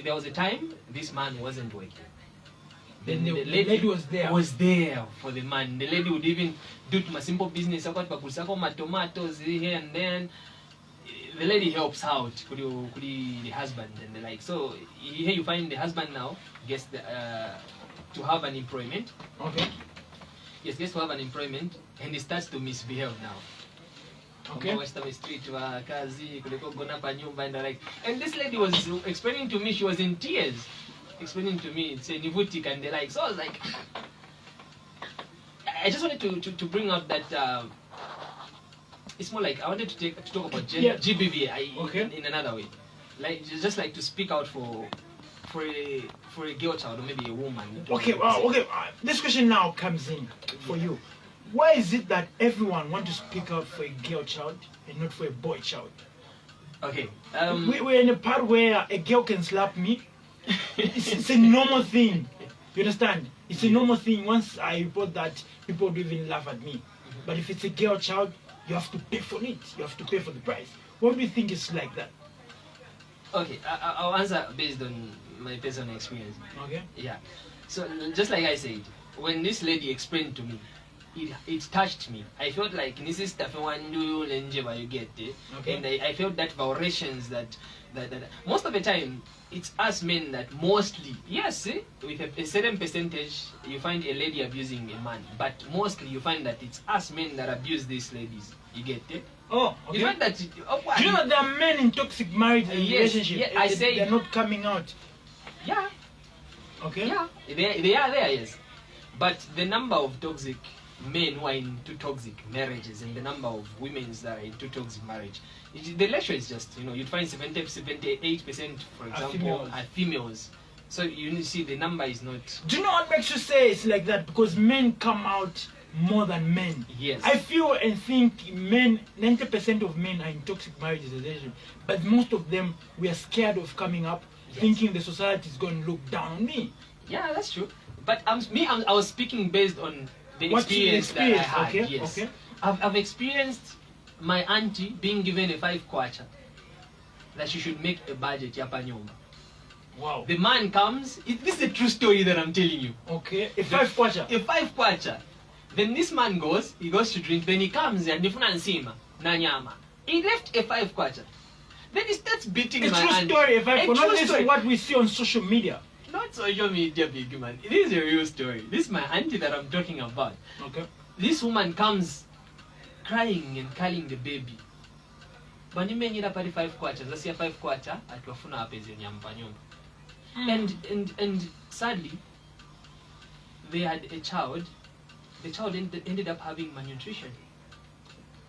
there was a time this man wasn't working. Then the lady was there. Was there for the man. The lady would even do my simple business. My tomatoes here and then. The lady helps out the husband and the like. So here you find the husband now gets to have an employment. Okay. Yes, gets to have an employment, and he starts to misbehave now. Okay. Street, and this lady was explaining to me, she was in tears, explaining to me, saying Nivutik and the like. So I was like, I just wanted to bring up that it's more like I wanted to talk about GBV in another way, like just like to speak out for a girl child or maybe a woman. Okay, this question now comes in for you. Why is it that everyone wants to speak out for a girl child and not for a boy child? Okay. We're in a part where a girl can slap me. It's a normal thing. You understand? It's a normal thing. Once I report that, people do even laugh at me. But if it's a girl child, you have to pay for it. You have to pay for the price. What do you think is like that? Okay, I'll answer based on my personal experience. Okay. Yeah. So just like I said, when this lady explained to me, it touched me. I felt like this is you get it. Okay. And I felt that vibrations that most of the time it's us men that mostly, yes, with a certain percentage you find a lady abusing a man, but mostly you find that it's us men that abuse these ladies. You get it? Oh, okay. You find that do you know there are men in toxic marriage and relationship? Yeah, I say they're not coming out. Yeah. Okay. Yeah, they are there, yes. But the number of toxic men who are into toxic marriages and the number of women that are into toxic marriage, the ratio is just, you'd find 78%, for example, are females. So you see the number is not. Do you know what makes you say it's like that? Because men come out more than men. Yes. I feel and think men, 90% of men are in toxic marriages and relationships, but most of them, we are scared of coming up, thinking the society is going to look down on me. Yeah, that's true. But I was speaking based on the experience that I had. Okay. Yes. Okay. I've experienced my auntie being given a 5-kwacha that she should make a budget yapa nyumba. Wow. The man comes. This is a true story that I'm telling you. Okay. A 5-kwacha. A 5-kwacha. Then this man goes to drink. Then he comes and nifuna nsima na nyama. He left a 5-kwacha. Then he starts beating my auntie. A true story. This is what we see on social media. Not social media, big man. It is a real story. This is my auntie that I'm talking about. Okay. This woman comes crying and calling the baby. Banimenyira pali 5-kwacha. Zasia 5-kwacha atwafuna apezi nyampa nyumba. And sadly, they had a child. The child ended up having malnutrition.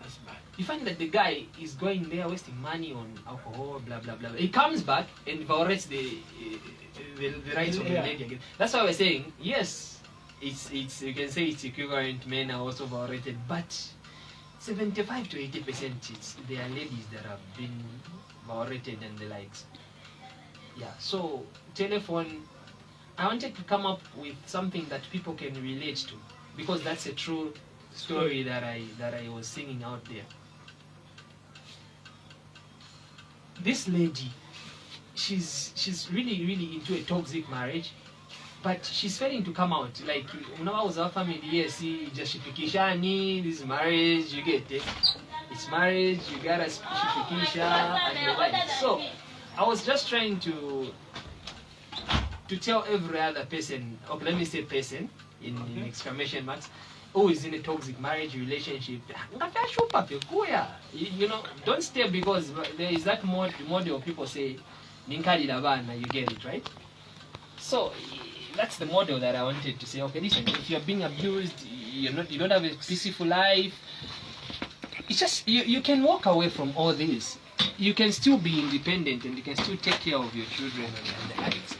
That's bad. You find that the guy is going there wasting money on alcohol, blah blah blah. He comes back and violates the rights of the lady again. That's why we're saying yes. It's you can say it's equivalent. Men are also violated, but 75 to 80% they are ladies that have been violated and the likes. Yeah. So telephone. I wanted to come up with something that people can relate to, because that's a true story that I was singing out there. This lady, she's really into a toxic marriage, but she's failing to come out. Like, was our family, yes, jashipikishani, this marriage, you get it. It's marriage, you gotta shipikisha and the like. So I was just trying to tell every other person, okay, let me say person in exclamation marks, who is in a toxic marriage relationship, don't stay, because there is that model people say, you get it, right? So that's the model that I wanted to say. Okay, listen, if you're being abused, you don't have a peaceful life, it's just you can walk away from all this. You can still be independent and you can still take care of your children and the likes.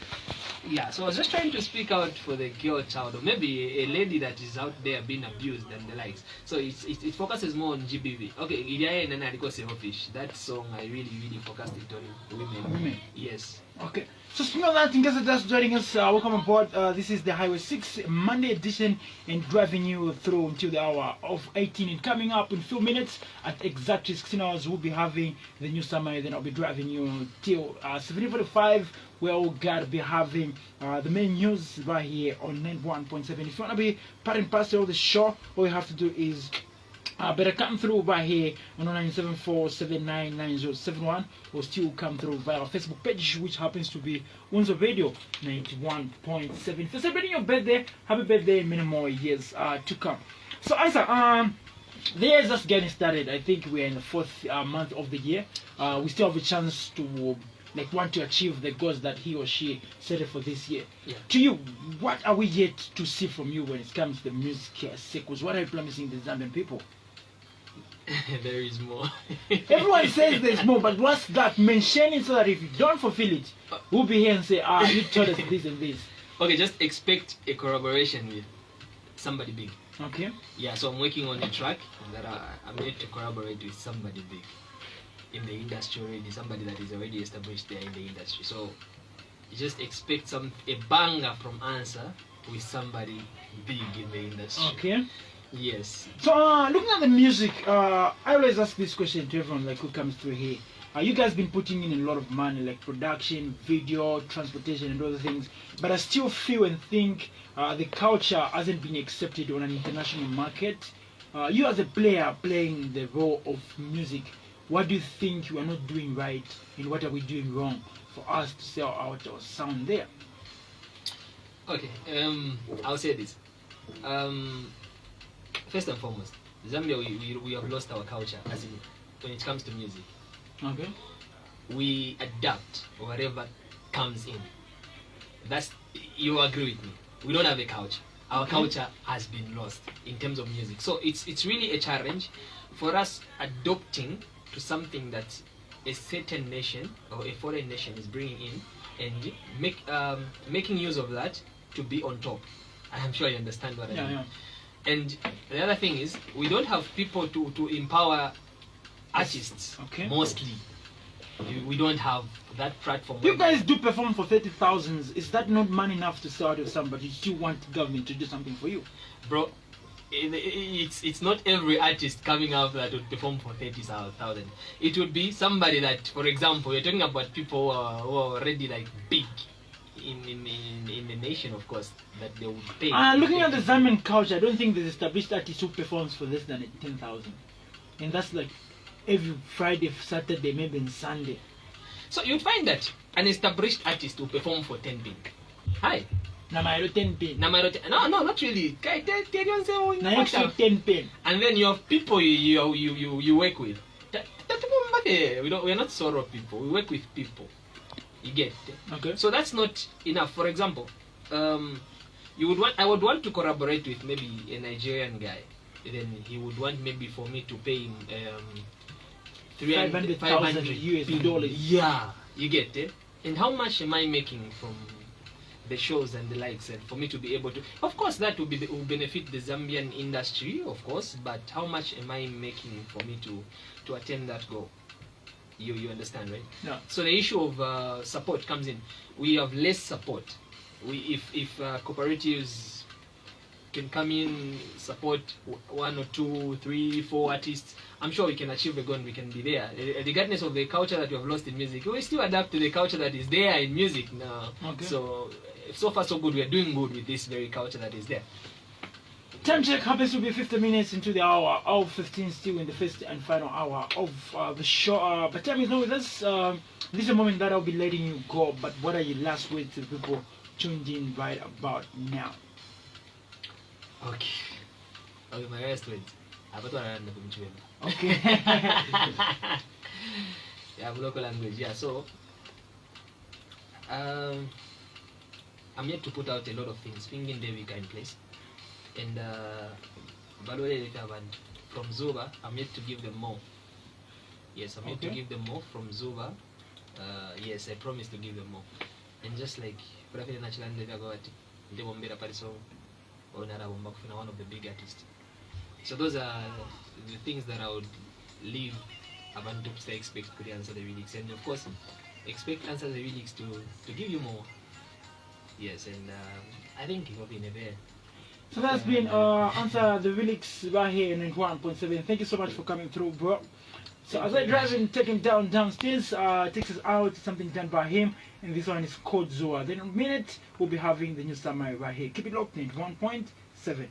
Yeah, so I was just trying to speak out for the girl child, or maybe a lady that is out there being abused and the likes. So it focuses more on GBV. Okay, Idiaye and Selfish. That song I really focused it on women. Women. Yes. Okay. So speaking of that, in case you're just joining us, welcome aboard. This is the Highway 6 Monday edition and driving you through until the hour of 18. And coming up in a few minutes at exactly 16 hours, we'll be having the news summary. Then I'll be driving you till 17:45, where we'll gotta be having the main news right here on 91.7. If you want to be part and parcel of the show, all you have to do is better come through by here on 0974799071, or still come through via our Facebook page, which happens to be Unza Radio 91.7. If you're celebrating your birthday, happy birthday, many more years to come. So Isaac, the year is just getting started. I think we're in the fourth month of the year. We still have a chance to want to achieve the goals that he or she set for this year. Yeah. To you, what are we yet to see from you when it comes to the music circles? What are you promising the Zambian people? There is more. Everyone says there's more, but what's that? Mention it so that if you don't fulfill it, we'll be here and say, you told us this and this. Okay, just expect a collaboration with somebody big. Okay. Yeah, so I'm working on a track that I'm yet to collaborate with somebody big in the industry already, somebody that is already established there in the industry. So you just expect a banger from Unza with somebody big in the industry. Okay. Yes. So looking at the music, I always ask this question to everyone who comes through here. You guys been putting in a lot of money, like production, video, transportation, and other things, but I still feel and think the culture hasn't been accepted on an international market. You as a player playing the role of music, what do you think you are not doing right, and what are we doing wrong for us to sell out our sound there? Okay, I'll say this. First and foremost, Zambia, we have lost our culture, as in when it comes to music. Okay. We adapt whatever comes in. You agree with me. We don't have a culture. Our culture has been lost in terms of music. So it's really a challenge for us adopting to something that a certain nation or a foreign nation is bringing in, and making use of that to be on top. I'm sure you understand what I mean. Yeah. And the other thing is, we don't have people to empower artists. Okay. Mostly, we don't have that platform. You guys do perform for 30,000. Is that not money enough to sell out of somebody? You still want government to do something for you, bro? It's not every artist coming out that would perform for 30,000. It would be somebody that, for example, you're talking about people who are already like big in the nation, of course, that they would pay. Looking at the Zambian culture, I don't think there's established artist who performs for less than 10,000, and that's like every Friday, Saturday, maybe on Sunday. So you'd find that an established artist will perform for 10 pin. Hi. Namairo 10 pin. No, not really. 10 pin. And then you have people you work with. We're not solo people. We work with people. You get it? Okay. So that's not enough. For example, I would want to collaborate with maybe a Nigerian guy. Then he would want maybe for me to pay him 500,000 US dollars. Yeah, you get it. And how much am I making from the shows and the likes, and for me to be able to, of course, that will benefit the Zambian industry, of course. But how much am I making for me to attain that goal? You understand, right? Yeah. So the issue of support comes in. We have less support. If cooperatives can come in, support 1 or 2, 3, 4 artists, I'm sure we can achieve a goal and we can be there. Regardless of the culture that we have lost in music, we still adapt to the culture that is there in music now. Okay. So far so good. We are doing good with this very culture that is there. Time check happens to be 50 minutes into the hour of 15, still in the first and final hour of the show. But time is not with us. This is a moment that I'll be letting you go. But what are your last words to the people tuned in right about now? Okay, my last words. Okay. Yeah, local language. Yeah, so I'm yet to put out a lot of things. Thinking Devi in place. And from Zuba, I'm yet to give them more. Yes, I'm yet to give them more from Zuba. Yes, I promise to give them more. And just like one of the big artists. So those are the things that I would leave abantu to expect to answer the lyrics. And of course, expect Unza Lyrics to give you more. Yes, and I think it will be in a bed. So that's been Unza Lyrics right here in 91.7. Thank you so much for coming through, bro. So as I drive and take him downstairs, takes us out, something done by him, and this one is called Zoa. Then in a minute, we'll be having the new summary right here. Keep it locked in 1.7.